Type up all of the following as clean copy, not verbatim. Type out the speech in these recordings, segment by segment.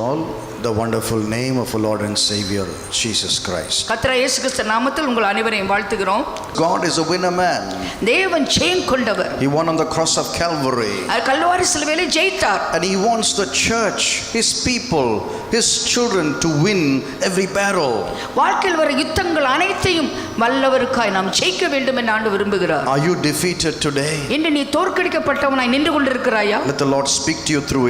all the wonderful name of our Lord and Savior Jesus Christ. கர்த்தர் இயேசு கிறிஸ்து நாமத்தில் உங்கள் அனைவரையும் வாழ்த்துகிறோம். God is a winner man. தேவன் ஜெயம் கொண்டவர். He won on the cross of Calvary. Kalvari சிலுவையிலே ஜெயித்தார். And he wants the church, his people, his children to win every battle. வாழ்க்கையில் வர யுத்தங்கள் அனைத்தையும் வல்லவருக்காய் நாம் ஜெயிக்க வேண்டும் என்று ஆண்டவர் விரும்புகிறார். Are you defeated today? இன்று நீ தோற்கடிக்கப்பட்டவனாய் நின்று கொண்டிருக்கிறாயா? Let the Lord speak to you through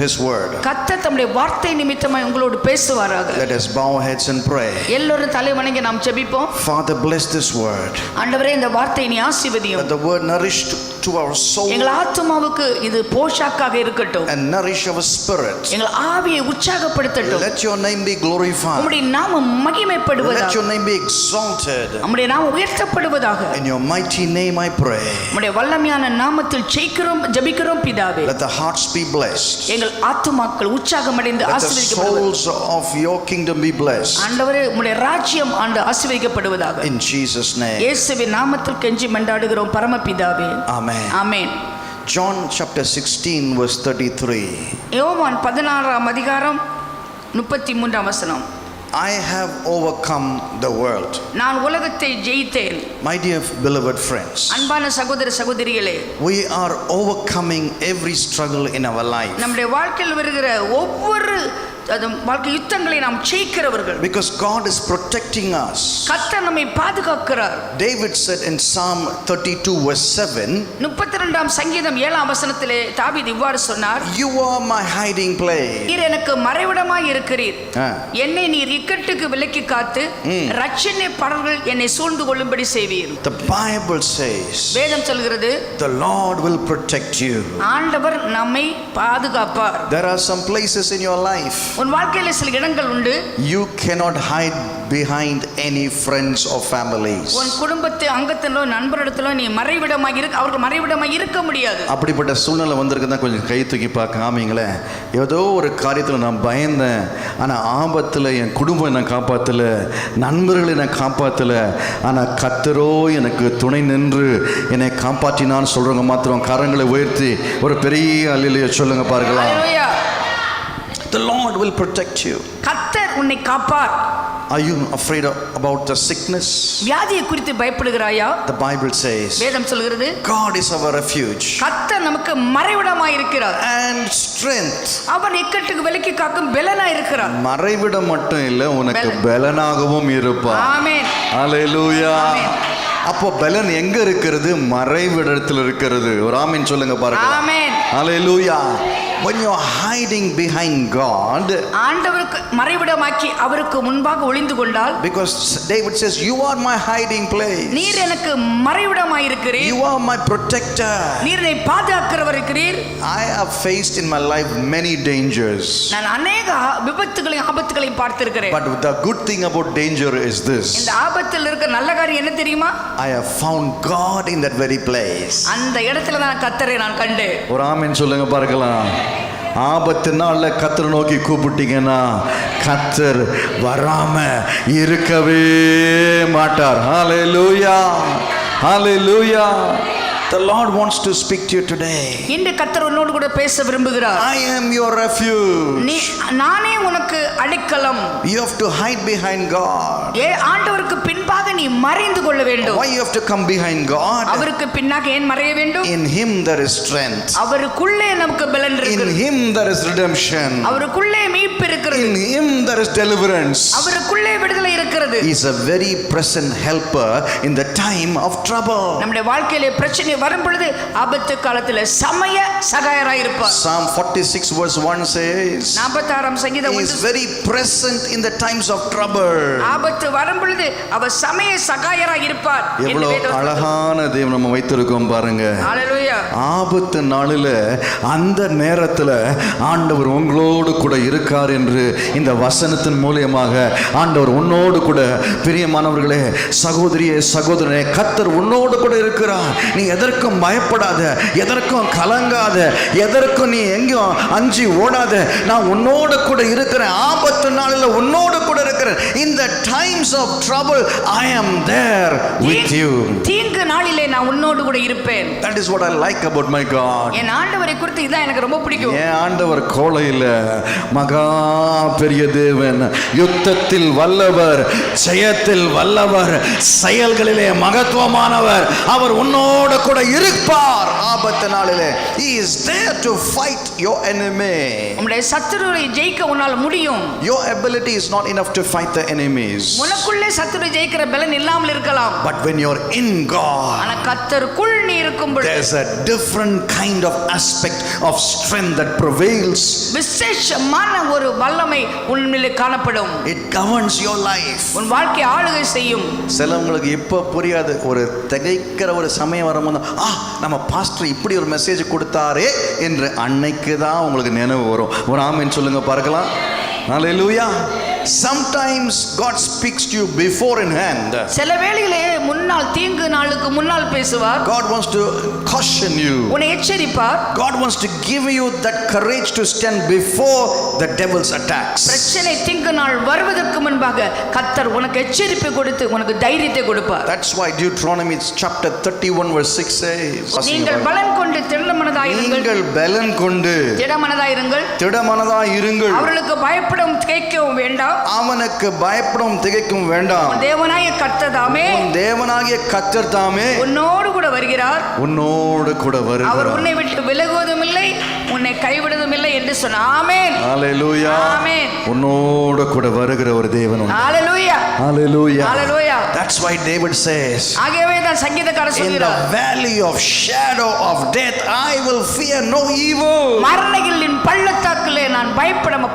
his word. கர்த்தர் தம்முடைய வார்த்தை நிமித்தமாய் உங்களோடு பேசுவாராக. Let us bow our heads and pray. எல்லோரும் தலை வணங்கி நாம் ஜெபிப்போம். Father, bless this word. ஆண்டவரே இந்த வார்த்தையை நீ ஆசீர்வதியும். Let the word nourish to our soul. எங்கள் ஆத்துமாவுக்கு இது போஷாக்காக இருக்கட்டும். And nourish our spirit. எங்கள் ஆவியை உற்சாகப்படுத்தட்டும். Let your name be glorified. உம்முடைய நாமம் மகிமைப்படுவதாக. Let your name be exalted. உம்முடைய நாமம் உயர்த்தப்படுவதாக. In your mighty name I pray. உம்முடைய வல்லமையான நாமத்தில் ஜெபிக்கிறோம் பிதாவே. Let the hearts be blessed. எங்கள் ஆத்துமாக்கள் உற்சாகமடைந்து ஆசீர்வதிக்கப்படுவதாக. Souls of your kingdom be blessed. ஆண்டவரே உம்முடைய ராஜ்யம் ஆசீர்வதிக்கப்படுவதாக. In Jesus name. இயேசுவின் நாமத்தில் கெஞ்சி மன்றாடுகிறோம் பரமபிதாவே. Amen. ஆமென். John chapter 16 verse 33. யோவான் 16ஆம் அதிகாரம் 33ஆம் வசனம். I have overcome the world. நான் உலகத்தை ஜெயித்தேன். My dear beloved friends, அன்பான சகோதர சகோதரிகளே, we are overcoming every struggle in our life. நம்முடைய வாழ்க்கையில் வருகிற ஒவ்வொரு வாழ்க்கை யுத்தங்களை நாம் ஜெயிக்கிறவர்கள். Because God is protecting us. கர்த்தர் நம்மை பாதுகாக்கிறார். David said in Psalm 32 verse 7, 32ஆம் சங்கீதம் 7ஆம் வசனத்திலே தாவீது இவ்வாறு சொன்னார். You are my hiding place. நீர் எனக்கு மறைவிடமாய் இருக்கிறீர். என்னை நீர் இக்கட்டுக்கு விலக்கி காத்து இரட்சணிய படர்கள் என்னை சூழ்ந்து கொள்ளும்படி செய்வீர். The Bible says, வேதம் சொல்கிறது, the Lord will protect you. ஆண்டவர் நம்மை பாதுகாப்பார். There are some places in your life உன் வாழ்க்கையில சில இடங்கள் உண்டு. you cannot hide behind any friends or families. உன் குடும்பத்து அங்கத்திலோ நண்பரிடத்திலோ நீ அவர்கள் மறைவிடமாய் இருக்க முடியாது. அப்படிப்பட்ட சூழ்நிலை வந்திருக்குதா கொஞ்சம் கை தூக்கி பார்க்க ஆமீங்களே. ஏதோ ஒரு காரியத்தில் நான் பயந்தேன், ஆனால் ஆபத்தில் என் குடும்பம் நான் காப்பாற்றல, நண்பர்களை நான் காப்பாற்றல, ஆனால் கர்த்தரோ எனக்கு துணை நின்று என்னை காப்பாற்றினான்னு சொல்றவங்க மாத்திரம் கரங்களை உயர்த்தி ஒரு பெரிய அல்லேலூயா சொல்லுங்க பார்க்கலாம். The Lord will protect you. கர்த்தர் உன்னை காப்பார். Are you afraid about the sickness? வியாதியை குறித்து பயப்படுகிறாயா? The Bible says, வேதம் சொல்கிறது, God is our refuge. கர்த்தர் நமக்கு மறைவிடமாய் இருக்கிறார். And strength. அவர் இக்கட்டுக்கு விலக்கி காக்கும் பெலனாய் இருக்கிறார். மறைவிடம் மட்டும் இல்லை, உனக்கு பெலனாகவும் இருப்பார். ஆமென். ஹல்லேலூயா. அப்போ பெலன் எங்க இருக்கிறது? மறைவிடத்தில் இருக்கிறது. ஒரு ஆமென் சொல்லுங்க பாருங்க. ஆமென். ஹல்லேலூயா. When you are hiding behind God, ஆண்டவருக்கு மறைவிடமாக்கி அவருக்கு முன்பாக ஒளிந்து கொண்டால், because David says, you are my hiding place. நீர் எனக்கு மறைவிடமாய் இருக்கிறீர். You are my protector. நீர் என்னை பாதுகாக்கிறவர் இருக்கிறீர். I have faced in my life many dangers. நான் अनेक விபத்துகளையும் ஆபத்துகளையும் பார்த்திருக்கிறேன். But the good thing about danger is this. இந்த ஆபத்தில் இருக்க நல்ல காரியம் என்ன தெரியுமா? I have found God in that very place. அந்த இடத்துல தான் கர்த்தரை நான் கண்டேன். ஒரு ஆமென் சொல்லுங்க பார்க்கலாம். ஆபத்து நாள்ல கர்த்தரை நோக்கி கூப்பிட்டீங்கன்னா கர்த்தர் வராம இருக்கவே மாட்டார். ஹல்லேலூயா. ஹல்லேலூயா. The Lord wants to speak to you today. இன்று கர்த்தர் உன்னோடு கூட பேச விரும்புகிறார். I am your refuge. நானே உனக்கு அடைக்கலம். You have to hide behind God. ஆண்டவருக்கு பின்பாக நீ மறைந்து கொள்ள வேண்டும். Why you have to come behind God? அவருக்கு பின்னாக ஏன் மறைய வேண்டும்? In him there is strength. அவருக்குள்ளே நமக்கு பலன் இருக்கிறது. In him there is redemption. அவருக்குள்ளே மீட்பு இருக்கிறது. In him there is deliverance. அவருக்குள்ளே விடுதலை இருக்கிறது. He is a very present helper in the time of trouble. நம்முடைய வாழ்க்கையிலே பிரச்சனை வரும் பொழுது ஆபத்து காலத்தில் சமய சகாயராய் இருப்பார். Psalm 46 verse 1 says, 46ஆம் சங்கீதம் he is very present in the times of trouble. ஆபத்து வரும் பொழுது அவர் சமய சகாயராய் இருப்பார். எவ்வளவு அழகான தேவன் நம்ம வைத்திருக்கோம் பாருங்க. ஹல்லேலூயா. ஆபத்து நாளில அந்த நேரத்தில் ஆண்டவர் உங்களோடு கூட இருக்கார் என்று இந்த வசனத்தின் மூலமாக ஆண்டவர் உன்னோடு கூட, பிரியமானவர்களே, சகோதரியே சகோதரனே, கர்த்தர் உன்னோடு கூட இருக்கிறார். நீ எதற்கும் பயப்படாத, எதற்கும் கலங்காத, எதற்கும் நீ எங்கேயும் அஞ்சி ஓடாத. நான் உன்னோடு கூட இருக்கிறேன். ஆபத்து நாளில் உன்னோடு கூட இருக்கிறேன். வருகிறேன். In the times of trouble I am there with you. தீங்கு நாளிலே நான் உன்னோடு கூட இருப்பேன். That is what I like about my God. என் ஆண்டவரை குறித்து இதான் எனக்கு ரொம்ப பிடிக்கும். என் ஆண்டவர் கோலை இல்ல, மகா பெரிய தேவன், யுத்தத்தில் வல்லவர், ஜெயத்தில் வல்லவர், செயல்களிலே மகத்துவமானவர். அவர் உன்னோடு கூட இருப்பார் ஆபத்து நாளிலே. He is there to fight your enemy. உம்முடைய சத்துருவை ஜெயிக்க உன்னால் முடியும். Your ability is not enough to fight the enemies. உனக்குள்ளே சத்துரு ஜெயிக்கிற பலன் இல்லாமல் இருக்கலாம். But when you're in God, ஆனா கர்த்தருக்குள் நீ இருக்கும்போது there's a different kind of aspect of strength that prevails. விசேஷமான ஒரு வல்லமை உன்னிலே காணப்படும். It governs your life. உன் வாழ்க்கை ஆளுகை செய்யும். சிலவங்களுக்கு இப்ப புரியாது, ஒரு திகைக்கிற ஒரு சமயம் வரும்போது நம்ம பாஸ்டர் இப்படி ஒரு மெசேஜ் கொடுத்தாரே என்று அன்னைக்கு தான் உங்களுக்கு நினைவு வரும். ஒரு ஆமென் சொல்லுங்க பார்க்கலாம். ஹல்லேலூயா. Sometimes God speaks to you before in hand. சில வேளையிலே முன்னால் தீங்கு நாளுக்கு முன்னால் பேசுவார். God wants to caution you. உன்னை எச்சரிப்பார். God wants to give you that courage to stand before the devil's attacks. பிரச்சனை தீங்கு நாள் வருவதற்கு முன்பாக கர்த்தர் உனக்கு எச்சரிப்பை கொடுத்து உனக்கு தைரியத்தை கொடுப்பார். That's why Deuteronomy chapter 31 verse 6 says, நீங்கள் பலன் கொண்டு திடமனதாயிருங்கள். நீங்கள் பலன் கொண்டு திடமனதாயிருங்கள். திடமனதாயிருங்கள். அவர்களுக்கு பயப்படவும் திகைக்கவும் வேண்டாம். அவனுக்கு பயப்படவும் திகைக்கவும் வேண்டாம். தேவனாகிய கர்த்தர் தாமே, தேவனாகிய கர்த்தர் தாமே உன்னோடு கூட வருகிறார். உன்னோடு கூட வருகிறார். அவர் உன்னை விட்டு விலகுவதும் இல்லை, உன்னை கைவிடுவதும் இல்லை என்று சொன்னார். ஆமென். ஹல்லேலூயா. ஆமென். உன்னோடு கூட வருகிற ஒரு தேவன் உண்டு. ஹல்லேலூயா. ஹல்லேலூயா. ஹல்லேலூயா. That's why David says, ஆகவே தான் சங்கீதக்காரர் in the சொல்கிறார், valley of shadow of death I will fear no evil. மரணங்களின் பள்ளத்தாக்கிலே நான்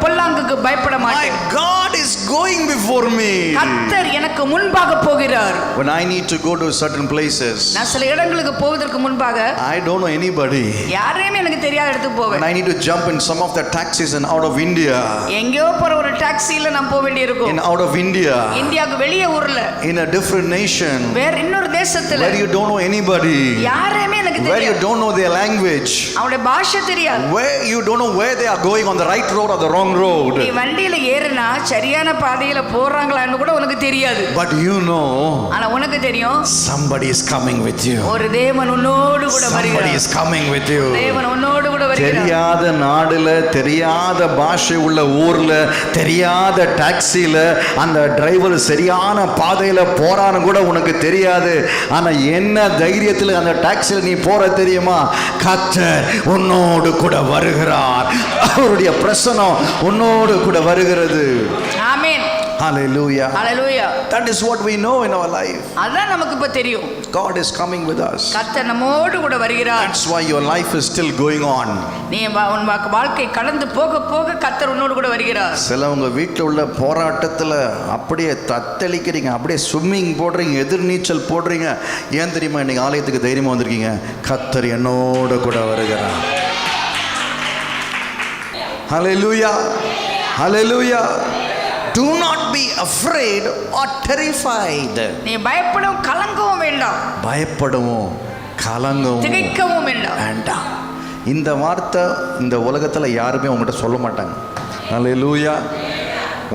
பொல்லாங்குக்கு பயப்பட மாட்டேன். My God is going before me. கர்த்தர் எனக்கு முன்பாக போகிறார். When I need to go to certain places, நான் சில இடங்களுக்கு போவதற்கு முன்பாக I don't know anybody. யாரையுமே எனக்கு தெரியாத இடத்துக்கு போவேன். When I need to jump in some of the taxis and out of India, எங்கேயோ போற ஒரு டாக்ஸில நான் போக வேண்டியிருக்கும். in out of India, இந்தியாவுக்கு வெளியே ஊர்ல, in a different nation, வேற இன்னொரு தேசத்துல, where you don't know anybody, யாரையுமே எனக்கு where you தெரியாது, don't know their language, அவங்களுடைய பாஷை தெரியாது, where you don't know where they are going, on the right road or the wrong road. நீ வண்டியில ஏறினா சரியான பாதையில போறாங்களான்னு கூட உனக்கு தெரியாது. But you know, ஆனா உனக்கு தெரியும், somebody is coming with you. ஒரு தேவன் உன்னோடு கூட Somebody வருகிறார். is coming with you. தேவன் உன்னோடு கூட வருகிறார். தெரியாத நாடுல, தெரியாத பாஷை உள்ள ஊர்ல, தெரியாத டாக்ஸில அந்த டிரைவர் சரியான பாதையில போறான்னு கூட உனக்கு தெரியாது. ஆனா என்ன தைரியத்தில் அந்த டாக்ஸில நீ போற தெரியுமா? கர்த்தர் உன்னோடு கூட வருகிறார். அவருடைய பிரசன்னம் உன்னோடு கூட வருகிறது. ஆமென். Hallelujah. Hallelujah. That is what we know in our life. அதான் நமக்கு இப்ப தெரியும். God is coming with us. கர்த்தர் நம்மோடு கூட வருகிறார். That's why your life is still going on. நீ உன் வாழ்க்கை கடந்து போக போக கர்த்தர் உன்னோடு கூட வருகிறார். சிலவங்க வீட்டில் உள்ள போராட்டத்தில் அப்படியே தத்தளிக்கிறீங்க, அப்படியே ஸ்விம்மிங் போடுறீங்க, எதிர்நீச்சல் போடுறீங்க. ஏன் தெரியுமா? இன்னைக்கு ஆலயத்துக்கு தைரியமாக வந்திருக்கீங்க. கர்த்தர் என்னோடு கூட வருகிறார். Hallelujah. Hallelujah. Do not be afraid or terrified. நீ பயப்படவும் கலங்கவும் வேண்டாம். பயப்படவும் கலங்கவும் திகைக்கவும் வேண்டாம். இந்த வார்த்தை இந்த உலகத்தில் யாருமே உங்கள்கிட்ட சொல்ல மாட்டாங்க. ஹல்லேலூயா.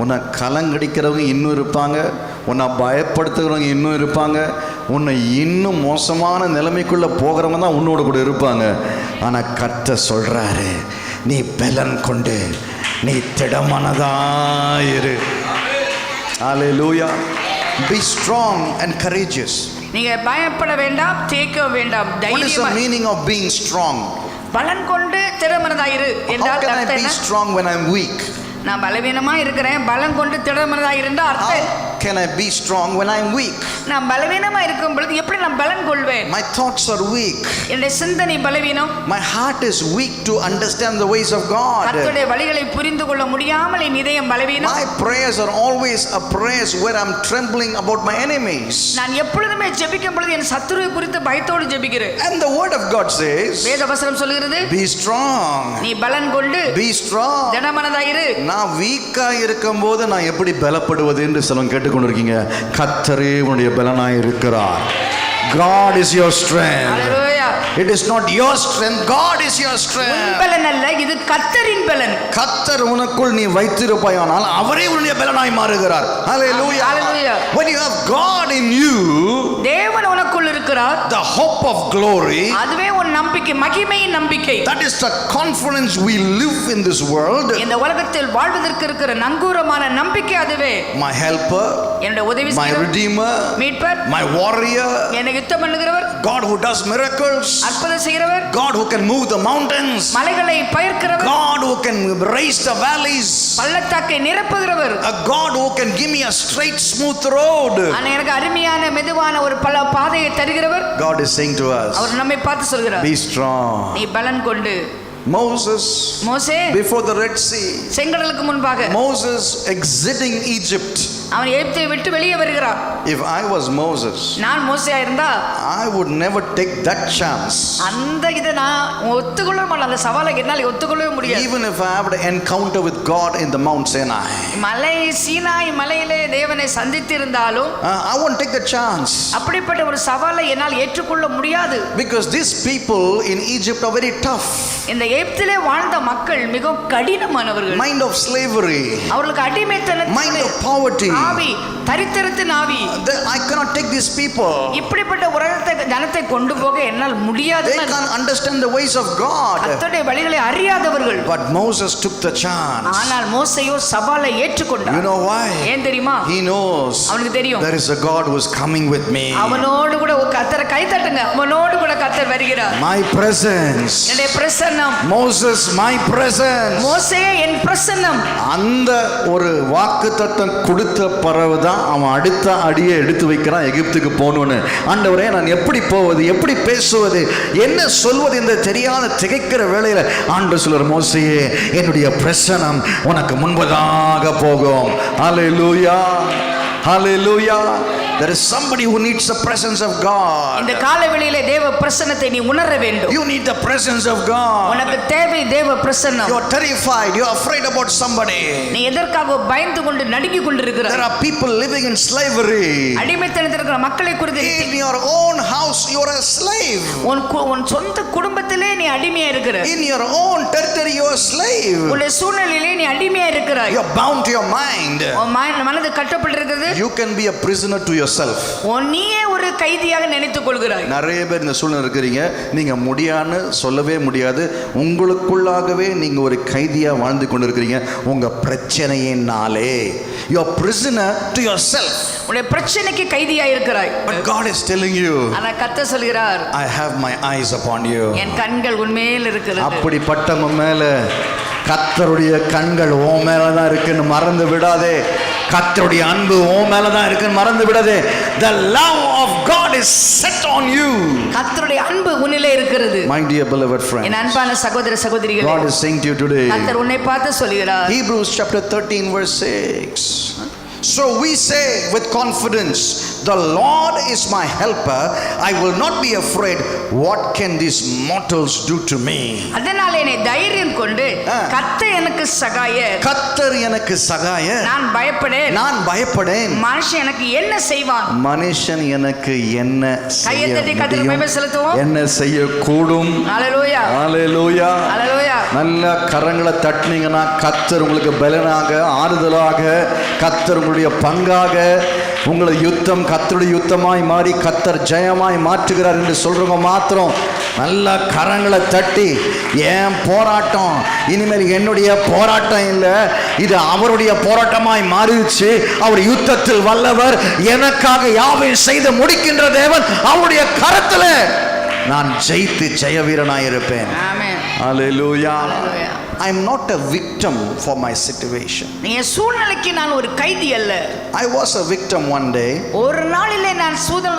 உன்னை கலங்கடிக்கிறவங்க இன்னும் இருப்பாங்க, உன்னை பயப்படுத்துகிறவங்க இன்னும் இருப்பாங்க, உன்னை இன்னும் மோசமான நிலைமைக்குள்ளே போகிறவங்க தான் உன்னோட கூட இருப்பாங்க. ஆனால் கர்த்தர் சொல்கிறாரு, நீ பலன் கொண்டு நீ திடமனதாயிரு. ஹல்லேலூயா. Be strong and courageous. நீங்க பயப்பட வேண்டாம், திகைக்க வேண்டாம். What is the meaning of being strong? பலன் கொண்டு திடமனதாயிரு என்றால் How can I அர்த்தம் be என்ன? strong when I'm weak? நான் பலவீனமா இருக்கிறேன், பலன் கொண்டு திடமனதாயிரு என்றால் அர்த்தம். How can I be strong when I'm weak? நான் பலவீனமா இருக்கும் பொழுது எப்படி நான் பலன் கொள்வேன்? My thoughts are weak. என்னுடைய சிந்தனை பலவீனம். My heart is weak to understand the ways of God. கர்த்தருடைய வழிகளை புரிந்து கொள்ள முடியாமல் என் இதயம் பலவீனம். My prayers are always a prayers where I'm trembling about my enemies. நான் எப்பொழுதுமே ஜெபிக்கும் பொழுது என் சத்துருவை குறித்து பயத்தோடு ஜெபிக்கிறேன். And the word of God says, வேத வசனம் சொல்கிறது, be strong. நீ பலன் கொண்டு Be strong. திடமனதாயிரு. நான் வீக்கா இருக்கும்போது நான் எப்படி பலப்படுவது என்று சிலவங்க கேட்டுக்கொண்டிருக்கீங்க. கர்த்தரே உன்னுடைய பலனாய் இருக்கிறார். God is your strength. Hallelujah. It is not your strength, God is your உன் strength. பலன் அல்ல, இது கர்த்தரின் பலன். கர்த்தர் உனக்குள் நீ வைத்திருப்பாயானால் அவரே உன்னுடைய பலனாய் மாறுகிறார். Hallelujah. Hallelujah. When you have God in you, தேவன் உனக்குள் இருக்கிறார், the hope of glory, அதுவே உன் நம்பிக்கை, மகிமையின் நம்பிக்கை. that is the confidence we live in this world. இந்த உலகத்தில் வாழ்வதற்கு இருக்கிற நங்கூரமான நம்பிக்கை அதுவே. My helper, என்னுடைய உதவி my செய்கிறவர், redeemer, மீட்பர், my warrior, என்னை யுத்தம் பண்ணுகிறவர், God who does miracles, அற்புதம் செய்கிறவர், God who can move the mountains, மலைகளை பெயர்க்கிறவர், God who can raise the valleys, பள்ளத்தாக்கை நிரப்புகிறவர், a God who can give me a straight smooth road. ஆனா எனக்கு அருமையான மெதுவான ஒரு பாதையை தருகிறவர். God is saying to us, அவர் நம்மை பார்த்து சொல்கிறார், be strong. நீ பலன் கொண்டு. Moses, மோசே before the Red Sea, செங்கடலுக்கு முன்பாக Moses exiting Egypt. அவன் எகிப்தை விட்டு வெளியே வருகிறான். If I was Moses, நான் மோசேயா இருந்தா I would never take that chance. அந்த இதை நான் ஒத்துக்கொள்ள மாட்டேன், அந்த சவாலை என்னால் ஒத்துக்கொள்ளவே முடியாது. Even if I have an encounter with God in the Mount Sinai, மலை சீனாய் மலையிலே தேவனை சந்தித்திருந்தாலும் I won't take the chance. அப்படிப்பட்ட ஒரு சவாலை என்னால் ஏற்றுக்கொள்ள முடியாது. Because these people in Egypt are very tough. இந்த எகிப்திலே வாழ்ந்த மக்கள் மிகவும் கடினமானவர்கள். Mind of slavery, அவர்களுக்கு அடிமைத்தனத்தின் mind of poverty. ஆவி, தரித்திரத்தின் ஆவி. I cannot take these people. இப்படிப்பட்ட உலகத்தை ஜனத்தை கொண்டு போக என்னால் முடியாது. They can't understand the ways of God. கர்த்தருடைய வழிகளை அறியாதவர்கள். But Moses took the chance. ஆனால் மோசேயோ சவாலை ஏற்றுக்கொண்டார். You know why? ஏன் தெரியுமா? He knows அவனுக்கு தெரியும், there is a God who is coming with me. அவனோடு கூட கர்த்தரை கை தட்டுங்க, அவனோடு கூட கர்த்தர் வருகிறார். My presence. என்னுடைய பிரசன்னம். Moses, my presence. மோசே என் பிரசன்னம். அந்த ஒரு வாக்குத்தத்தம் கொடுத்த பிறகுதான் அவன் அடுத்த அடியை எடுத்து வைக்கிறான் எகிப்துக்கு போகணும்னு. ஆண்டவரே, நான் எப்படி போவது, எப்படி பேசுவது, என்ன சொல்வது என்று தெரியாத திகைக்கிற வேளையில் ஆண்டவர் சொல்றார், மோசேயே, என்னுடைய பிரசன்னம் உனக்கு முன்பதாக போகும். ஹல்லேலூயா, ஹல்லேலூயா. There is somebody who needs the presence of God. இந்த காலவெளியிலே தேவ பிரசன்னத்தை நீ உணர வேண்டும். You need the presence of God. உனக்கு தேவை தேவ பிரசன்னம். You are terrified, you are afraid about somebody. நீ எதற்காக பயந்து கொண்டு நடுங்கிக் கொண்டிருக்கிறாய்? There are people living in slavery. அடிமைத்தனத்தில் இருக்கிற மக்களை குறித்து In your own house you are a slave. உன் சொந்த குடும்பத்திலே நீ அடிமையா இருக்கிற. In your own territory you are a slave. உன்னுடைய சூழ்நிலையிலே நீ அடிமையா இருக்கிறாய். You are bound to your mind. உன் மனது கட்டப்பட்டிருக்கிறது. You can be a prisoner to yourself. நீயே ஒரு கைதியாக நினைத்துக் கொள்கிறாய். நிறைய பேர் இந்த சூழ்நிலை இருக்கிறீங்க, நீங்க முடியான்னு சொல்லவே முடியாது, உங்களுக்குள்ளாகவே நீங்க ஒரு கைதியா வாழ்ந்து கொண்டிருக்கிறீங்க உங்க பிரச்சனையினாலே. You are prisoner to yourself. உன்னுடைய பிரச்சனைக்கு கைதியா இருக்கிறாய். But God is telling you, ஆனா கர்த்தர் சொல்கிறார், I have my eyes upon you. என் கண்கள் உன்மேல் இருக்கிறது. அப்படிப்பட்டவங்க மேல கர்த்தருடைய கண்கள் ஓ மேலதான் இருக்குன்னு மறந்து விடாதே. கர்த்தருடைய அன்பு ஓ மேலதான் இருக்குன்னு மறந்து விடாதே. The love of God is set on you. கர்த்தருடைய அன்பு உன்னிலே இருக்கிறது. My dear beloved friends, என் அன்பான சகோதர சகோதரிகளே, God is saying to you today, கர்த்தர் உன்னை பார்த்து சொல்கிறார். Hebrews chapter 13 verse 6. So we say with confidence, the Lord is my helper, I will not be afraid. What can these mortals do to me? அதனாலே நீ தைரியம் கொண்டு, கர்த்தர் எனக்கு சகாயர், கர்த்தர் எனக்கு சகாயர், நான் பயப்படேன், நான் பயப்படேன். மனுஷன் எனக்கு என்ன செய்வான்? மனுஷன் எனக்கு என்ன செய்ய கையத்தட்டி கர்த்தருக்கு மகிமை செலுத்துவோம். என்ன செய்யக்கூடும்? ஹல்லேலூயா, ஹல்லேலூயா. ஹல்லேலூயா. நல்ல கரங்களை தட்டினீங்கன்னா கர்த்தர் உங்களுக்கு பலனாக, ஆறுதலாக, கர்த்தர் உங்களுடைய பங்காக, உங்களை யுத்தம் கர்த்தருடைய யுத்தமாய் மாறி கர்த்தர் ஜெயமாய் மாற்றுகிறார் என்று சொல்றவங்க மாத்திரம் நல்ல கரங்களை தட்டி, ஏன் போராட்டம் இனிமேல் என்னுடைய போராட்டம் இல்லை, இது அவருடைய போராட்டமாய் மாறிடுச்சு, அவர் யுத்தத்தில் வல்லவர், எனக்காக யாவையும் செய்து முடிக்கின்ற தேவன், அவருடைய கரத்தில் நான் ஜெயித்து ஜெய வீரனாய் இருப்பேன். ஆமென். ஹல்லேலூயா. ஹல்லேலூயா. I am not a victim for my situation. நீ சூழ்நிலைக்கு நான் ஒரு கைதி அல்ல. I was a victim one day. ஒரு நாளிலே நான்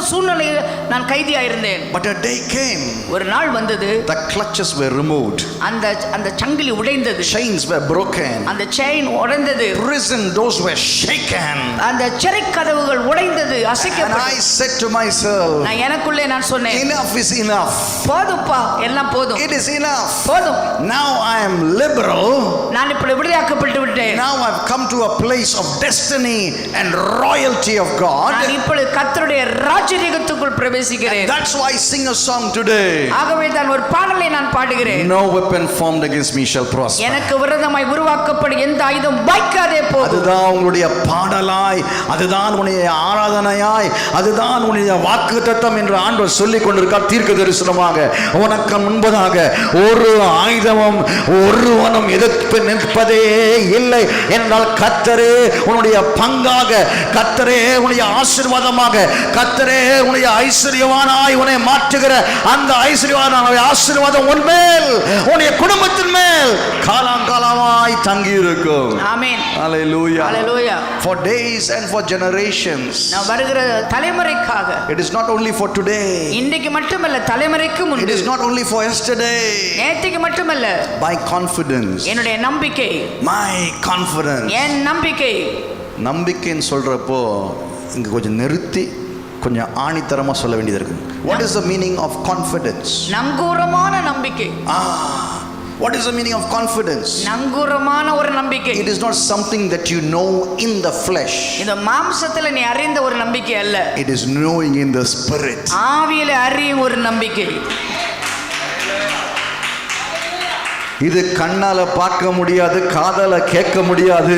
சூழ்நிலையில் நான் கைதியா இருந்தேன். But a day came. ஒரு நாள் வந்தது. The clutches were removed. அந்த சங்கிலி உடைந்தது. Chains were broken. அந்த chain உடைந்தது. Prison doors were shaken. அந்த சிறை கதவுகள் உடைந்தது, And அசைக்கப்பட்டது. I said to myself, நான் எனக்குள்ளே நான் சொன்னேன், enough is enough. போதும்பா, எல்லாம் போதும். It is enough. போதும், now I am liberal. நான் இப்படி விடுதலையாக்கப்பட்டு விட்டேன். Now I've come to a place of destiny and royalty of God. நான் இப்பொழுது கர்த்தருடைய ராஜரீகத்துக்குள் பிரவேசிக்கிறேன். That's why I sing a song today. ஆகவே தான் ஒரு பாடலை நான் பாடுகிறேன். No weapon formed against me shall prosper. எனக்கு விரோதமாய் உருவாக்கப்படும் எந்த ஆயுதம் வாய்க்காதே போகும். அதுதான் உங்களுடைய பாடலாய், அதுதான் உன்னுடைய ஆராதனையாய், அதுதான் உன்னுடைய வாக்குத்தத்தம் என்று ஆண்டவர் சொல்லிக் கொண்டிருக்கார். தீர்க்க தரிசனமாக உனக்கு முன்பதாக ஒரு ஆயுதமும் ஒருவனும் எதிர்ப்பு நிற்பதே இல்லை என்றால் கர்த்தரே உன்னுடைய பங்காக, கர்த்தரே உன்னுடைய ஆசீர்வாதமாக, கர்த்தரே உன்னுடைய ஐஸ்வர்யவானாய் உன்னை மாற்றுகிற அந்த ஐஸ்வர்யவானாய் ஆசீர்வாதம் உன் மேல், உன்னுடைய குடும்பத்தின் மேல் காலாங்காலமாய் தங்கி இருக்கும். ஆமென். Hallelujah. Hallelujah. For days and for generations. நான் வருகிற தலைமுறைக்காக. It is not only for today. இன்றைக்கு மட்டுமல்ல, தலைமுறைக்கும் உண்டு. It is not only for yesterday. நேற்றுக்கு மட்டுமல்ல. My confidence. என்னுடைய நம்பிக்கை. My confidence. என் நம்பிக்கை. நம்பிக்கைன்னு சொல்றப்போ இங்க கொஞ்சம் நிறுத்தி கொஞ்சம் ஆணித்தரமா சொல்ல வேண்டியது இருக்கு. What is the meaning of confidence? நங்கூரமான நம்பிக்கை. What is the meaning of confidence? நங்கூரமான ஒரு நம்பிக்கை. It is not something that you know in the flesh. இந்த மாம்சத்துல நீ அறிந்த ஒரு நம்பிக்கை அல்ல. It is knowing in the spirit. ஆவியில அறியும் ஒரு நம்பிக்கை. இது கண்ணால பார்க்க முடியாது, காதால கேட்க முடியாது,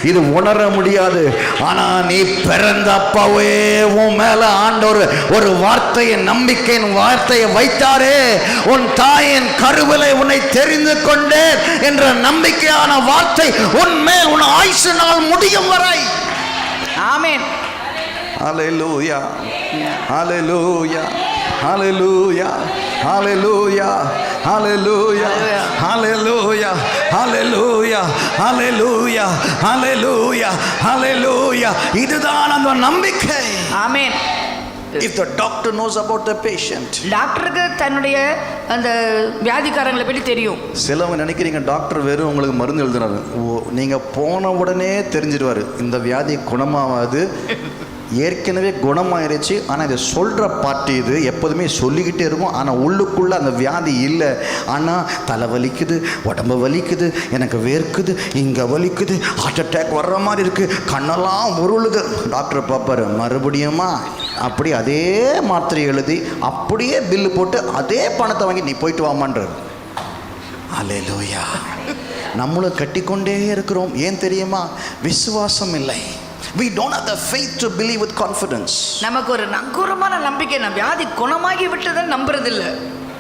இது உணர முடியாது. ஆனா நீ பிறந்த அப்பாவே உன் மேல ஆண்டவர் ஒரு வார்த்தையை, நம்பிக்கையின் வார்த்தையை வைத்தாரே, உன் தாயின் கருவிலை உன்னை தெரிந்து கொண்டேன் என்ற நம்பிக்கையான வார்த்தை உன் மேல் உன் ஆயுசு நாள் முடியும் வரை. ஆமென். Hallelujah. Hallelujah. Hallelujah. Hallelujah. Hallelujah. Hallelujah. Hallelujah. Hallelujah. Hallelujah. Hallelujah. இதுதான் அந்த நம்பிக்கை. ஆமென். If the doctor knows about the patient. டாக்டருக்கு தன்னுடைய அந்த வியாதிக்காரங்களை பற்றி தெரியும். சிலவங்க நினைக்கிறீங்க டாக்டர் வெறும் உங்களுக்கு மருந்து எழுதுறாரு, நீங்க போன உடனே தெரிஞ்சிடுவாரு இந்த வியாதி குணமாகாது, ஏற்கனவே குணமாயிருச்சு. ஆனால் இதை சொல்கிற பாட்டு இது எப்போதுமே சொல்லிக்கிட்டே இருக்கும். ஆனால் உள்ளுக்குள்ளே அந்த வியாதி இல்லை. ஆனால் தலை வலிக்குது, உடம்பு வலிக்குது, எனக்கு வேர்க்குது, இங்கே வலிக்குது, ஹார்ட் அட்டாக் வர்ற மாதிரி இருக்குது, கண்ணெல்லாம் உருளுது. டாக்டரை பார்ப்பாரு, மறுபடியுமா அப்படி அதே மாத்திரை எழுதி அப்படியே பில்லு போட்டு அதே பணத்தை வாங்கி நீ போயிட்டு வாமான்றார். அல்லேலூயா. நம்மளும் கட்டிக்கொண்டே இருக்கிறோம். ஏன் தெரியுமா? விசுவாசம் இல்லை. We don't have the faith to believe with confidence. நமக்கு ஒரு நங்கூரமான நம்பிக்கை, நான் வியாதி குணமாகி விட்டதை நம்புறதில்லை.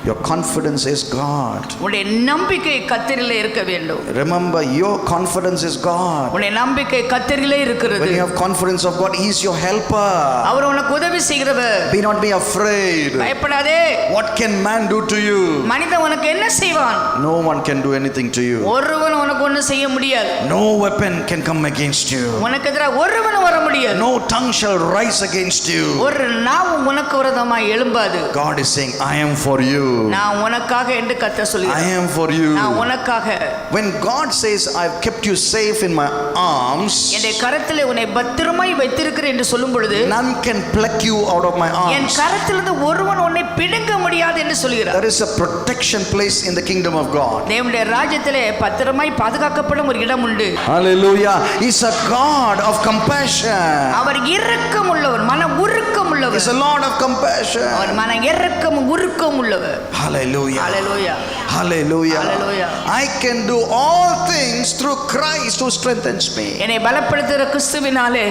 Your confidence is God. உன்னுடைய நம்பிக்கை கர்த்தரிலே இருக்க வேண்டும். Remember, your confidence is God. உன்னுடைய நம்பிக்கை கர்த்தரிலே இருக்கிறது. When you have confidence of God, He is your helper. அவர் உனக்கு உதவி செய்கிறவர். Be not be afraid. பயப்படாதே. What can man do to you? மனிதன் உனக்கு என்ன செய்வான்? No one can do anything to you. ஒருவன் உனக்கு ஒன்றும் செய்ய முடியாது. No weapon can come against you. உனக்கு எதிராக ஒருவனும் வர முடியாது. No tongue shall rise against you. ஒரு நாவும் உனக்கு விரோதமாய் எழும்பாது. God is saying, I am for you. நான் உனக்காக என்று கர்த்தர் சொல்கிறார். I am for you. நான் உனக்காக. When God says, I have kept you safe in my arms, என்னுடைய கரத்திலே உன்னை பத்திரமாய் வைத்திருக்கிறேன் என்று சொல்லும் பொழுது, none can pluck you out of my N arms. கரத்திலிருந்து ஒருவன் உன்னை பிடுங்க முடியாது என்று சொல்கிறார். There is a protection place in the kingdom of God. தேவனுடைய ராஜ்யத்திலே பத்திரமாய் பாதுகாக்கப்படும் ஒரு இடம் உண்டு. Hallelujah. He's a God of compassion. அவர் இரக்கம் உள்ளவர், மன உருக்கம் உள்ளவர். He's a Lord of compassion. அவர் மன இரக்கம் உருக்கம் உள்ளவர். Hallelujah. Hallelujah. Hallelujah. Hallelujah. I can do all things through Christ who strengthens me. என்னை பலப்படுத்துகிற கிறிஸ்துவினாலே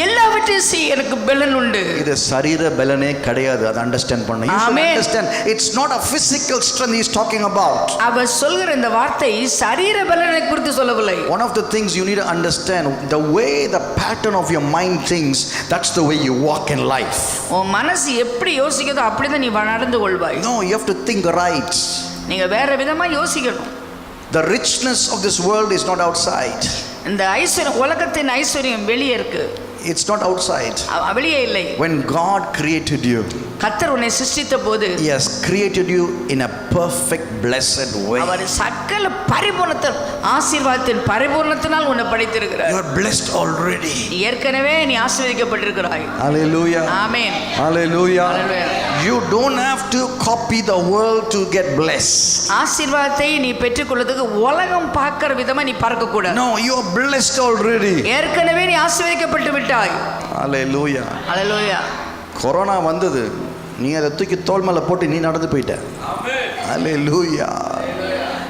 எல்லாவற்றையும் செய்ய எனக்கு பலன் உண்டு. இது சரீர பலனே கிடையாது. அதை அண்டர்ஸ்டாண்ட் பண்ணணும். You should understand, it's not a physical strength he's talking about. அவர் சொல்கிற இந்த வார்த்தை சரீர பலனை குறித்து சொல்லவில்லை. One of the things you need to understand, the way the pattern of your mind thinks, that's the way you walk in life. உன் மனசு எப்படி யோசிக்குதோ அப்படிதான் நீ நடந்து கொள்வாய். No, you have to think right. நீங்க வேற விதமா யோசிக்கணும். The richness of this world is not outside. இந்த ஐஸ்வர்யம், உலகத்தின் ஐஸ்வர்யம் வெளியே இருக்கு. It's not outside. வெளியே இல்லை. When God created you, கர்த்தர் உன்னை சிருஷ்டித்த போது He has created you in a perfect blessed way. அவர் சகல பரிபூரணத்தின் ஆசீர்வாதத்தின் பரிபூரணத்தினால் உன்னை படைத்திருக்கிறார். You are blessed already. ஏற்கனவே நீ ஆசீர்வதிக்கப்பட்டிருக்கிறாய். Hallelujah. Amen. Hallelujah. Hallelujah. You don't have to copy the world to get blessed. ஆசீர்வாதத்தை நீ பெற்றுக்கொள்வதற்கு உலகம் பார்க்கிற விதமா நீ பார்க்க கூடாது. No, you are blessed already. ஏற்கனவே நீ ஆசீர்வதிக்கப்பட்டு விட்டாய். Hallelujah. Hallelujah. கொரோனா வந்தது, நீ அதை தூக்கி தோள் மேல போட்டு நீ நடந்து போயிட்ட. Hallelujah.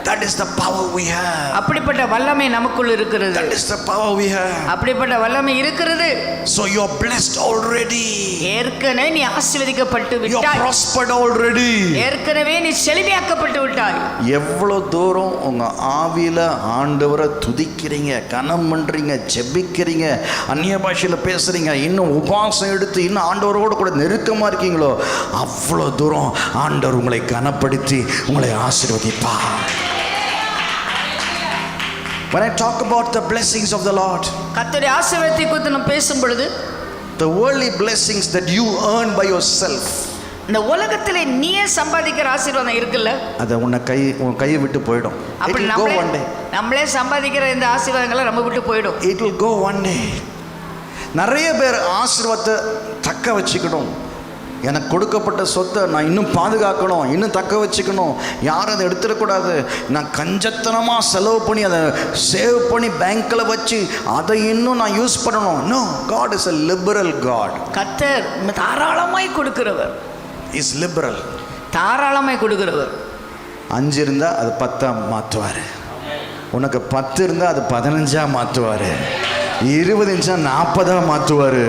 That is the power we have. அப்படிப்பட்ட வல்லமை நமக்குள் இருக்கிறது. That is the power we have. அப்படிப்பட்ட வல்லமை இருக்கிறது. So you are blessed already. ஏற்கனவே நீ ஆசீர்வதிக்கப்பட்டு You are விட்டாய். prospered already. ஏற்கனவே நீ செழிமையாக்கப்பட்டு விட்டாய். எவ்வளவு தூரம் உங்க ஆவியில ஆண்டவரை துதிக்கிறீங்க, கனம் பண்றீங்க, ஜெபிக்கிறீங்க, அந்நிய பாஷையில பேசுறீங்க, இன்னும் உபவாசம் எடுத்து இன்னும் ஆண்டவரோடு கூட நெருக்கமா இருக்கீங்களோ அவ்வளவு தூரம் ஆண்டவர் உங்களை கனப்படுத்தி உங்களை ஆசீர்வதிப்பார். When I talk about the blessings of the Lord, கர்த்தருடைய ஆசீர்வாதத்தை குறித்து நாம் பேசும் பொழுது the worldly blessings that you earn by yourself, இந்த உலகத்திலே நீயே சம்பாதிக்கிற ஆசீர்வாதம் இருக்குல்ல, அதை உன் கையை விட்டு போயிடும். It அப்படி will go one day. நம்மளே சம்பாதிக்கிற இந்த ஆசீர்வாதங்களை நம்ம விட்டு போயிடும். It will go one day. நிறைய பேர் ஆசீர்வாதத்தை தக்க வச்சுக்கணும், எனக்கு கொடுக்கப்பட்ட சொத்தை நான் இன்னும் பாதுகாக்கணும், இன்னும் தக்க வச்சுக்கணும், யாரும் அதை எடுத்துடக்கூடாது, நான் கஞ்சத்தனமாக செலவு பண்ணி அதை சேவ் பண்ணி பேங்க்கில் வச்சு அதை இன்னும் நான் யூஸ் பண்ணணும். No, God is a liberal God. கர்த்தர் தாராளமாய் கொடுக்கிறவர். Is liberal. தாராளமாய் கொடுக்கிறவர். 5 இருந்தால் அது 10 மாற்றுவார், உனக்கு 10 இருந்தால் அது 15 மாற்றுவார், 20 இருந்துச்சா 40 மாற்றுவார்.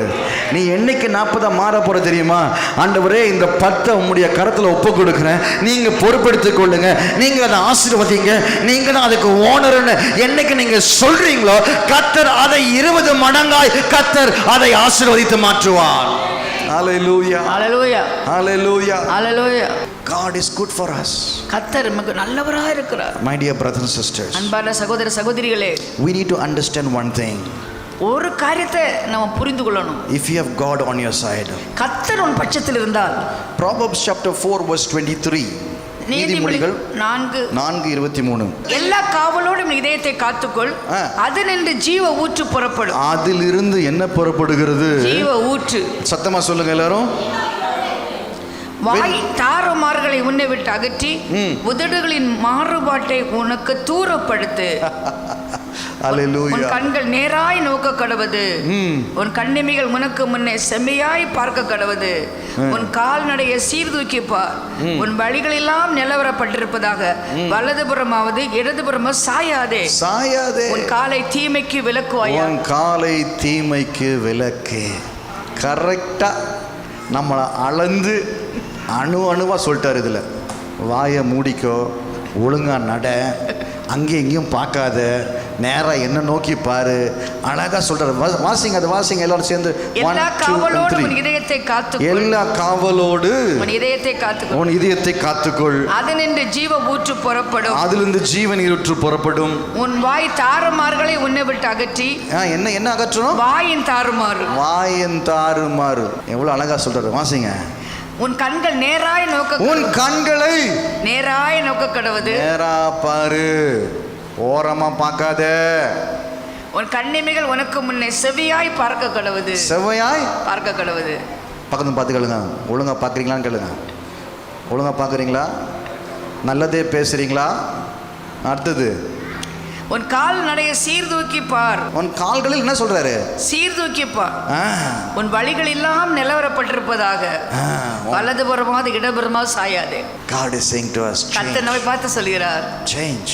நீ என்னைக்கு 40 மாற போற தெரியுமா? ஆண்டவரே, இந்த 10 உம்முடைய கரத்தில் ஒப்பு கொடுக்குறேன், நீங்க பொறுப்பெடுத்துக் கொள்ளுங்க, நீங்க அதை ஆசீர்வதிங்க, நீங்க தான் அதுக்கு ஓனர்னு என்னைக்கு நீங்க சொல்றீங்களோ கர்த்தர் அதை 20 மடங்காய் கர்த்தர் அதை ஆசீர்வதித்து மாற்றுவார். Hallelujah. Hallelujah. Hallelujah. Hallelujah. God is good for us. கர்த்தர் நமக்கு நல்லவராக இருக்கிறார். My dear brothers and sisters, அன்பான சகோதர சகோதரிகளே, we need to understand one thing. ஒரு காரியத்தை நம்ம புரிந்து கொள்ளணும். If you have God on your side, கர்த்தர் உன் பட்சத்தில் இருந்தால், Proverbs chapter 4 verse 23, நீதிமொழிகள் 4:23, எல்லா காவலோடும் இதயத்தை காத்துக்கொள், அதிலிருந்து ஜீவ ஊற்று புறப்படும். அதிலிருந்து என்ன புறப்படுகிறது? ஜீவ ஊற்று. சத்தமா சொல்லுங்க எல்லாரும். வாய் தாறுமாறுகளை உன்னை விட்டு அகற்றி உதடுகளின் மாறுபாட்டை உனக்கு தூரப்படுத்து. உன் கண்கள் நேராய் நோக்க கடவது, உன் கண்ணிமைகள் உனக்கு முன்னே செம்மையாய் பார்க்க கடவது, உன் கால்நடைய சீர்தூக்கி பார், உன் வழிகளெல்லாம் நிலவரப்பட்டிருப்பதாக, வலதுபுறமாவது இடதுபுறமா சாயாதே, சாயாதே, உன் காலை தீமைக்கு விலக்குவாயா. உன் காலை தீமைக்கு விலக்கு. கரெக்டா நம்மளை அளந்து அணுவா சொல்லிட்டார். இதில் வாயை மூடிக்கோ, ஒழுங்கா நட, அங்கேயும் இங்கேயும் பார்க்காத, நேராக என்ன நோக்கி பாரு, அழகா சொல்றாரு. வாசிங்க, அது வாசிங்க எல்லாரும் சேர்ந்து. எல்லா காவலோடு உன் இதயத்தை காத்துக்கொள், எல்லா காவலோடு உன் இதயத்தை காத்துக்கொள், உன் இதயத்தை காத்துக்கொள், அதிலிருந்து ஜீவ ஊற்று புறப்படும், அதிலிருந்து ஜீவன் ஊற்று புறப்படும். உன் வாய் தாறுமாறுகளை உன்னை விட்டு அகற்றி. என்ன என்ன அகற்றணும்? வாயின் தாறுமாறு. வாயின் தாறுமாறு எவ்வளவு அழகா சொல்றாரு. வாசிங்க. உன் கண்கள் நேராய் நோக்க, உன் கண்களை நேராய் நோக்க கடவுது. நேரா பாரு, ஓரமா பார்க்காத. உன் கண்ணிமைகள் உனக்கு முன்னே செவ்வியாய் பார்க்க கடவுது. செவ்வியாய் பார்க்க கடவுது. பக்கத்துல பார்த்து கேளுங்க, ஒழுங்கா பார்க்குறீங்களான்னு கேளுங்க. ஒழுங்கா பார்க்குறீங்களா? நல்லதே பேசுறீங்களா? அடுத்தது, உன் கால் நடைய சீர்தூக்கி பார். உன் கால்களில் என்ன சொல்றாரு? சீர்தூக்கி பார். உன் வழிகள் எல்லாம் நிலவரப்பட்டிருப்பதாக, வலதுபுறமாவது இடதுபுறமாவது சாயாதே. God is saying to us, கர்த்தர் நம்மை பார்த்து சொல்கிறார், change.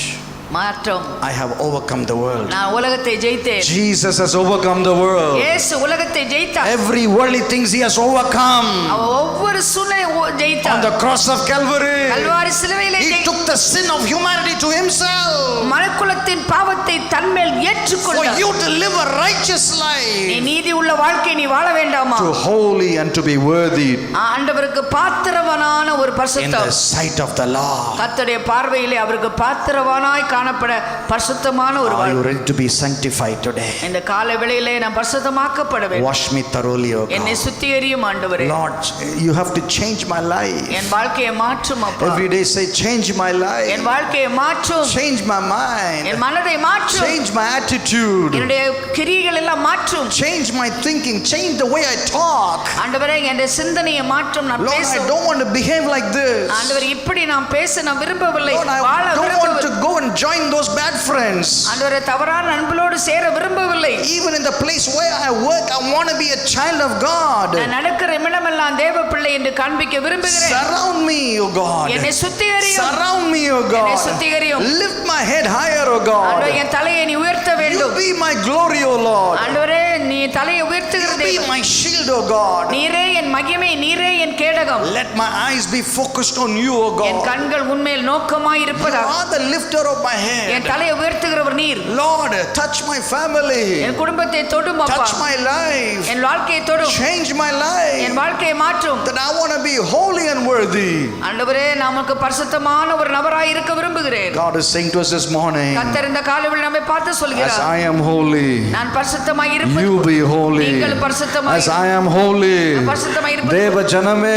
மாற்றம். I have overcome the world. நான் உலகத்தை ஜெயித்தேன். Jesus has overcome the world. இயேசு உலகத்தை ஜெயித்தார். Every worldly things he has overcome. அவர் ஒவ்வொரு சூழ்நிலையை ஜெயித்தார். On the cross of Calvary, Kalvari சிலுவையிலே he took the sin of humanity to himself. மனுக்குலத்தின் பாவத்தை தன்மேல் ஏற்றுக்கொண்டார். For you to live a righteous life, நீ நீதி உள்ள வாழ்க்கை நீ வாழ வேண்டாமா? To holy and to be worthy, ஆண்டவருக்கு பாத்திரவானான ஒரு பரிசுத்தம். In the sight of the Lord, கர்த்தருடைய பார்வையிலே அவருக்கு பாத்திரவானாய் காணப்பட பரிசுத்தமான ஒரு Are you வாழ்க்கை. ready to be sanctified today? இந்த கால வேளையிலே நான் பரிசுத்தமாக்கப்பட வேண்டும். Wash me thoroughly, O என்னை God. சுத்திகரியும் ஆண்டவரே. Lord, you have to change my life. என் வாழ்க்கையை மாற்றும் அப்பா. Every day say, change my life. என் வாழ்க்கையை மாற்றும். Change my mind. என் மனதை மாற்றும். Change my attitude. என்னுடைய கிரியைகள் எல்லாம் மாற்றும். Change my thinking. Change the way I talk. ஆண்டவரே என் சிந்தனையை மாற்றும். நான் Lord, I don't want to behave like this. ஆண்டவரே இப்படி நான் பேச நான் விரும்பவில்லை. Lord, I வாழ don't want to விரும்பவில்லை. go and join those bad friends. ஆண்டவரே தவறான நண்பர்களோடு சேர விரும்பவில்லை. Even in the place where I work, I want to be a child of God. நான் நடக்கிற இடமெல்லாம் தேவ பிள்ளை என்று காண்பிக்க விரும்புகிறேன். Surround me, O God. என்னை சுத்திகரியும். Surround me, O என்னை God. சுத்திகரியும். Lift my head higher, O God. ஆண்டவரே என் தலையை நீ உயர்த்த You வேண்டும். be my glory, O Lord. ஆண்டவரே நீ தலையை You உயர்த்துகிற be தேவன். my shield, O God. நீரே என் மகிமை, நீரே என் கேடகம். Let my eyes be focused on you, O N God. கண்கள் உன்மேல் நோக்கமாய் You இருப்பதாக. are the lifter of my head. என் தலையை உயர்த்துகிறவர் நீர். Lord, touch my family. என் குடும்பத்தை தொடும் அப்பா. Touch my life. என் வாழ்க்கையை தொடும். Change my life. என் வாழ்க்கையை மாற்றும். That I want to be holy and worthy. ஆண்டவரே நமக்கு பரிசுத்தமான ஒரு நபராய் இருக்க விரும்புகிறேன். God is saying to us this morning, கர்த்தர் இந்த காலையில் நம்மை பார்த்து as சொல்கிறார். I am holy, நான் பரிசுத்தமாய் இருப்பது. you be holy. நீங்கள் பரிசுத்தமாய் As I am holy. பரிசுத்தமாய் இருப்பது. தேவ ஜனமே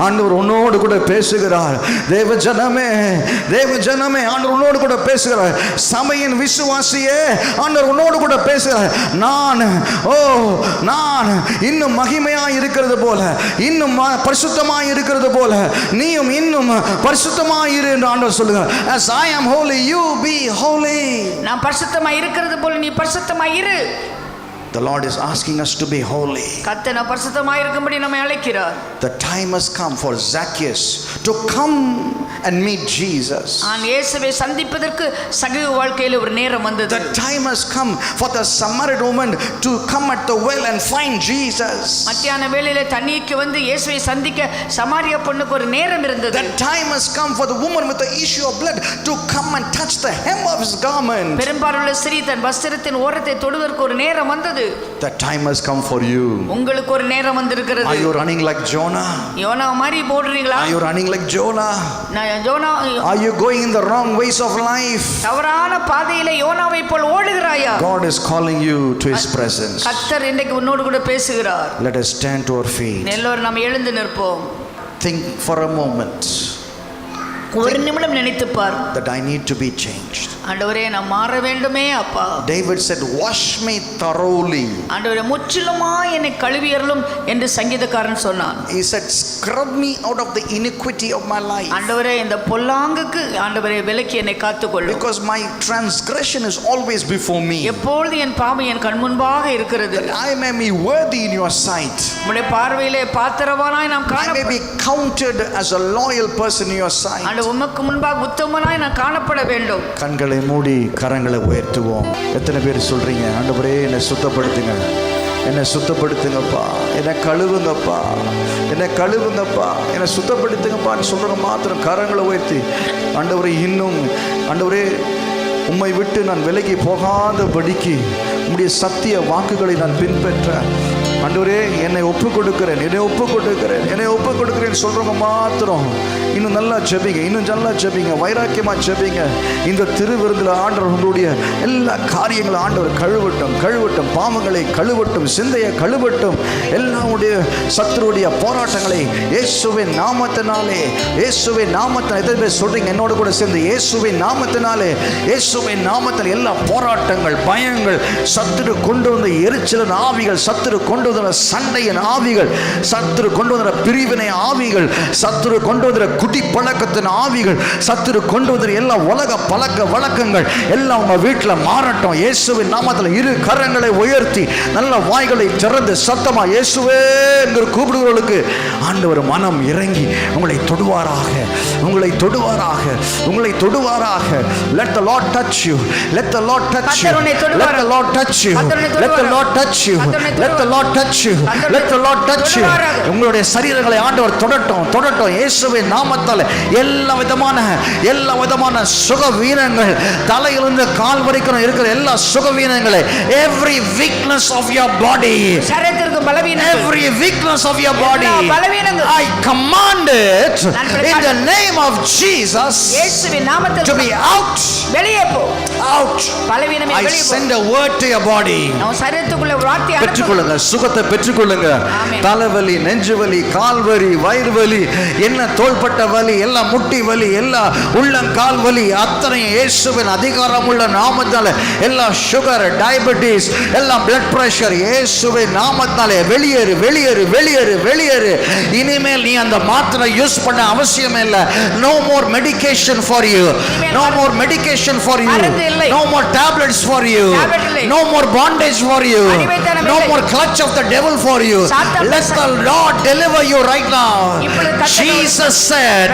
ஆண்டவர் உன்னோடு கூட பேசுகிறார். தேவ ஜனமே, தேவ ஜனமே ஆண்டவர் உன்னோடு கூட பேசுகிறார். சபையின் விசுவாசியே ஆண்டவர் உன்னோடு கூட பேசுகிறார். நான் இன்னும் மகிமையாய் இருக்கிறது போல, இன்னும் பரிசுத்தமாய் இருக்கிறது போல நீயும் இன்னும் பரிசுத்தமாய் இரு என்று ஆண்டவர் சொல்லுகிறார். As I am holy, you be holy. நான் பரிசுத்தமாய் இருக்கிறது போல நீ பரிசுத்தமாய் இரு. The Lord is asking us to be holy. கர்த்தர் நான் பரிசுத்தமாய் இருக்கும்படி நம்மை அழைக்கிறார். The time has come for Zacchaeus to come and meet Jesus. நான் இயேசுவை சந்திப்பதற்கு சகீவு வாழ்க்கையில் ஒரு நேரம் வந்தது. The time has come for the Samaritan woman to come at the well and find Jesus. மத்தியான வேளையிலே தண்ணீருக்கு வந்து இயேசுவை சந்திக்க சமாரியா பொண்ணுக்கு ஒரு நேரம் இருந்தது. The time has come for the woman with the issue of blood to come and touch the hem of his garment. பெரும்பாலுள்ள ஸ்திரீ தன் வஸ்திரத்தின் ஓரத்தை தொடுவதற்கு ஒரு நேரம் வந்தது. The time has come for you. உங்களுக்கு ஒரு நேரம் வந்திருக்கிறது. Are you running like Jonah? YONO மாதிரி போடுறீங்களா? Are you running like Jonah? YONO, Are you going in the wrong ways of life? தவறான பாதையிலே யோனாவை போல் ஓடுகிறாயா? God is calling you to his presence. கர்த்தர் இன்றைக்கு உன்னோடு கூட பேசுகிறார். Let us stand to our feet. எல்லோரும் நாம் எழுந்து நிற்போம். Think for a moment ஒரு நிமிடம் நினைத்து பார். that I need to be changed. ஆண்டவரே நான் மாற வேண்டுமே அப்பா. David said, wash me thoroughly. ஆண்டவரே முற்றிலுமாய் என்னை கழுவியருளும் என்று சங்கீதக்காரன் சொன்னான். He said, scrub me out of the iniquity of my life. ஆண்டவரே இந்த பொல்லாங்குக்கு ஆண்டவரே விலக்கி என்னை காத்துக்கொள்ளும். Because my transgression is always before me. எப்பொழுது என் பாவம் என் கண் முன்பாக இருக்கிறது. That I may be worthy in your sight. உம்முடைய பார்வையிலே பாத்திரவானாய் நாம் I may be counted as a loyal person in your sight. ஆண்டவரே உமக்கு முன்பாக உத்தமனாய் நான் காணப்பட வேண்டும். கண்களை மூடி கரங்களை உயர்த்துவோம். எத்தனை பேர் சொல்றீங்க, ஆண்டவரே என்னை சுத்தப்படுத்துங்க, என்னை சுத்தப்படுத்துங்கப்பா, என்னை கழுவுங்கப்பா, என்னை கழுவுங்கப்பா, என்னை சுத்தப்படுத்துங்கப்பான்னு சொல்றவங்க மாத்திரம் கரங்களை உயர்த்தி, ஆண்டவரே இன்னும் ஆண்டவரே உம்மை விட்டு நான் விலகி போகாதபடிக்கு உம்முடைய சத்திய வாக்குகளை நான் பின்பற்ற ஆண்டவரே என்னை ஒப்பு கொடுக்கிறேன், என்னை ஒப்பு கொடுக்கிறேன், என்னை ஒப்பு கொடுக்கிறேன்னு சொல்றவங்க மாத்திரம் இன்னும் நல்லா ஜெபிங்க, இன்னும் நல்லா ஜெபிங்க, வைராக்கியமா ஜெபிங்க. இந்த திருவிருந்தில் ஆண்டவர் உங்களுடைய எல்லா காரியங்களும் ஆண்டவர் கழுவட்டும், கழுவட்டும், பாவங்களை கழுவட்டும், சிந்தையை கழுவட்டும், எல்லாருடைய சத்துருடைய போராட்டங்களை இயேசுவின் நாமத்தினாலே, இயேசுவின் நாமத்தினால் எத்தனை பேர் சொல்றீங்க என்னோட கூட சேர்ந்து, இயேசுவின் நாமத்தினாலே, இயேசுவின் நாமத்தில் எல்லா போராட்டங்கள், பயங்கள், சத்துரு கொண்டு வந்த எரிச்சலின் ஆவிகள், சத்துரு கொண்டு வந்த சண்டையின் ஆவிகள், சத்துரு கொண்டு வந்த பிரிவினை ஆவிகள், சத்துரு கொண்டு வந்த குடி பழக்கத்தின் ஆவிகள், சத்துரு கொண்டு வந்த எல்லா உலக பழக்க வழக்கங்கள் எல்லாம் உங்க வீட்டில் மாறட்டும். இயேசுவின் நாமத்தில் இரு கரங்களை உயர்த்தி நல்ல வாய்களை திறந்து சத்தமா இயேசுவே என்று கூப்பிடுகிறவர்களுக்கு ஆண்டவர் மனம் இறங்கி உங்களை தொடுவாராக, உங்களை தொடுவாராக, உங்களை தொடுவாராக. Let the Lord touch you. Let the Lord touch you. Let the Lord touch you. Let the Lord touch you. Let the Lord touch touch you. Let the Lord touch you. உங்களுடைய சரீரங்களை ஆண்டவர் தொடட்டும் இயேசுவின் நாமத்தால். எல்லா விதமான சுகவீனங்கள், தலையிலிருந்து கால் வரைக்கும் இருக்கிற எல்லா சுகவீனங்களை, every weakness of your body, சரீரத்திற்கு பலவீனம், every weakness of your body, பலவீனங்கள், I command it in the name of Jesus இயேசுவின் நாமத்தில் to be out. வெளியே போ. Out. பலவீனமே I வெளியே போ. send a word to your body. நான் சரீரத்துக்குள்ள வார்த்தை பெற்றுக்கொள்ளுங்க, சுகத்தை பெற்றுக்கொள்ளுங்க. தலைவலி, நெஞ்சுவலி, கால்வலி, வயிறு வலி, என்ன தோள்பட்ட வலி, எல்லா முட்டி வலி, எல்லா உள்ளங்கால் வலி, அத்தனை இயேசுவின் அதிகாரமுள்ள நாமத்தால, எல்லா சுகர், டயபெட்டிஸ், எல்லா பிளட் பிரஷர் இயேசுவின் நாமத்தாலே வெளியேறு, வெளியேறு, வெளியேறு, வெளியேறு. இனிமேல் நீ அந்த மாத்திரை யூஸ் பண்ண அவசியம் இல்லை. No more medication for you. No more medication for you. No more tablets for you. No more bondage for you. No more clutch of the devil for you. Let the Lord deliver you right now. Jesus said,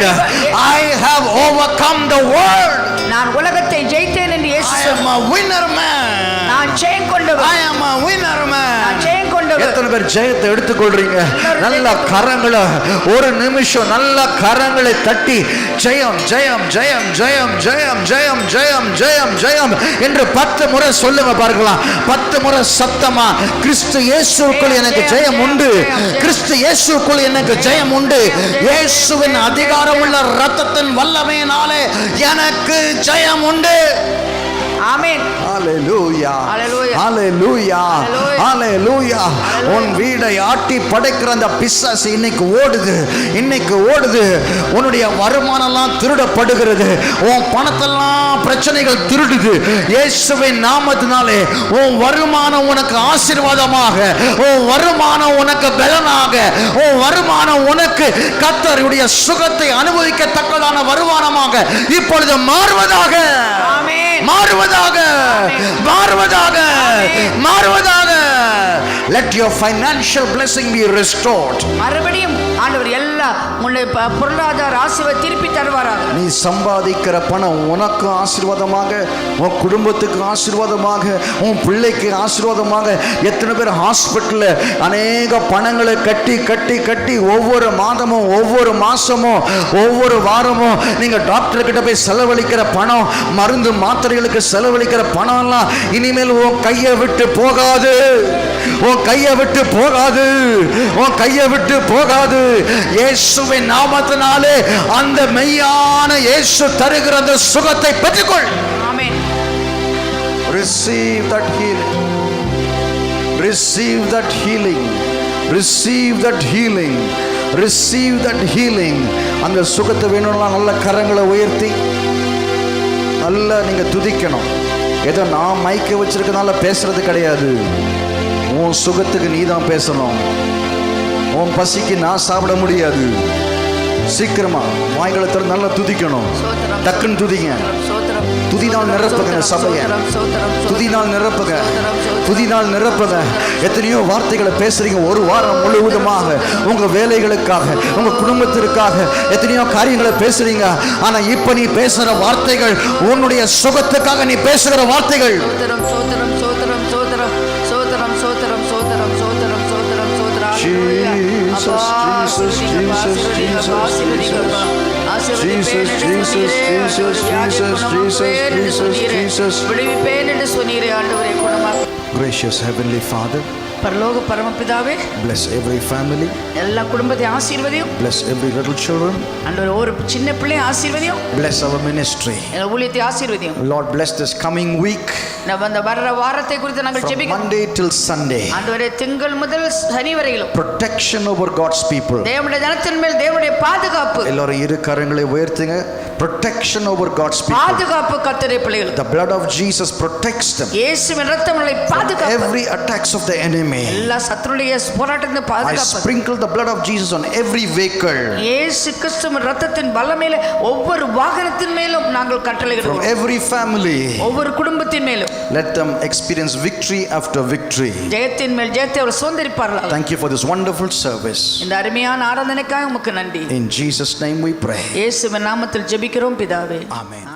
I have overcome the world. நான் உலகத்தை ஜெயித்தேன் என்று இயேசு I am a winner man. நான் ஜெயம் கொண்டவர். I am a winner man. நான் ஜெயம் கொண்டவர். எத்தனை பேர் ஜெயத்தை எடுத்துக்கொள்றீங்க? நல்ல கரங்களை ஒரு நிமிஷம் நல்ல கரங்களை தட்டி ஜெயம் ஜெயம் ஜெயம் ஜெயம் ஜெயம் ஜெயம் ஜெயம் ஜெயம் ஜெயம் என்று 10 முறை சொல்லுங்க பார்க்கலாம். 10 முறை சத்தமா, கிறிஸ்து இயேசுவுக்குள் எனக்கு ஜெயம் உண்டு, கிறிஸ்து இயேசுவுக்குள் எனக்கு ஜெயம் உண்டு, இயேசுவின் அதிகாரமுள்ள இரத்தத்தின் வல்லமையினாலே எனக்கு ஜெயம் உண்டு. ஆமென். ஹalleluya ஹalleluya ஹalleluya. உன் வீடை ஆட்டி படைக்கிற அந்த பிசாசு இன்னைக்கு ஓடுது. உன்னுடைய வருமானம்லாம் திருடப்படுகிறது. உன் பணத்தெல்லாம் பிரச்சனைகள் திருடுது. இயேசுவின் நாமத்தினாலே உன் வருமானம் உனக்கு ஆசீர்வாதமாக, உன் வருமானம் உனக்கு பலனாக, உன் வருமானம் உனக்கு கர்த்தருடைய சுகத்தை அனுபவிக்கத்தக்கதான வருமானமாக இப்பொழுது மாறுவதாக. Let your financial blessing be restored. மறுபடியும் ஆண்டவர் எல்லா உன்னுடைய பொருளாதார ஆசீர்வாதத்தை திருப்பி தருவாராக. நீ சம்பாதிக்கிற பணம் உனக்கு ஆசீர்வாதமாக, உன் குடும்பத்துக்கு ஆசீர்வாதமாக, உன் பிள்ளைக்கு ஆசீர்வாதமாக. எத்தனை பேர் ஹாஸ்பிட்டல்ல அநேக பணங்களை கட்டி கட்டி கட்டி ஒவ்வொரு மாதமும், ஒவ்வொரு மாசமும், ஒவ்வொரு வாரமும் நீங்க டாக்டர் கிட்ட போய் செலவழிக்கிற பணம், மருந்து மாத்திரைகளுக்கு செலவழிக்கிற பணம் எல்லாம் இனிமேல் உன் கையை விட்டு போகாது, உன் கையை விட்டு போகாது, உன் கையை விட்டு போகாது. இயேசுவின் நாமத்தினாலே அந்த மெய்யான இயேசு தருகிற அந்த சுகத்தை பெற்றுக்கொள். ஆமென். Receive that healing. Receive that healing. Receive that healing. Receive that healing. அந்த சுகத்தை வேணும்னா நல்ல கரங்களை உயர்த்தி நல்லா நீங்க துதிக்கணும். ஏதோ நான் மைக்க வச்சிருக்கனால பேசுறது கிடையாது. உன் சுகத்துக்கு நீ தான் பேசணும். உன் பசிக்கு நான் சாப்பிட முடியாது. சீக்கிரமா வாய்களை திறந்து நல்லா துதிக்கணும். டக்குன்னு துதிங்க. துதினால் நிரப்புங்க சபையை. துதினால் நிரப்புங்க, துதினால் நிரப்புங்க. எத்தனையோ வார்த்தைகளை பேசுறீங்க ஒரு வாரம் முழுவதுமாக, உங்க வேலைகளுக்காக, உங்க குடும்பத்திற்காக எத்தனையோ காரியங்களை பேசுறீங்க. ஆனா இப்ப நீ பேசுற வார்த்தைகள் உன்னுடைய சுகத்துக்காக நீ பேசுகிற வார்த்தைகள். Gracious Heavenly Father, பரலோக பரமபிதாவே, bless every family, எல்லா குடும்பத்தை ஆசீர்வதியும். bless every little children, ஆண்டவரே ஒரு சின்ன பிள்ளை ஆசீர்வதியும். bless our ministry. எல்லா ஊழியத்தை ஆசீர்வதியும். Lord, bless this coming week, நம்ம அந்த வர்ற வாரத்தை குறித்து நாங்கள் from ஜெபிக்கிறோம். Monday till Sunday. ஆண்டவரே திங்கள் முதல் சனி வரையிலும் Protection over God's people. தேவனுடைய ஜனத்தின் மேல் தேவனுடைய பாதுகாப்பு. எல்லாரும் இரு கரங்களை உயர்த்துங்க. Protection over God's people. பாதுகாப்பு கர்த்தருடைய பிள்ளைகளுக்கு. The blood of Jesus protects them. இயேசுவின் இரத்தங்களை பாதுகாப்பு. Every attacks of the enemy. எல்லா சத்துருடைய போராட்டத்தை I பாதுகாப்பு. sprinkle the blood of Jesus on every vehicle. இயேசு கிறிஸ்துவின் இரத்தத்தின் வல்லமையிலே ஒவ்வொரு வாகனத்தின் மேலும் நாங்கள் கட்டளையிடுகிறோம். From every family. ஒவ்வொரு குடும்பத்தின் மேலும். Let them experience victory after victory. ஜெயத்தின் மேல் ஜெயத்தை அவர் சுதந்தரிப்பார்கள். Thank you for this wonderful service. இந்த அருமையான ஆராதனைக்காக உமக்கு நன்றி. In Jesus' name we pray. இயேசுவின் நாமத்தில் ஜெபிக்கிறோம் பிதாவே. Amen.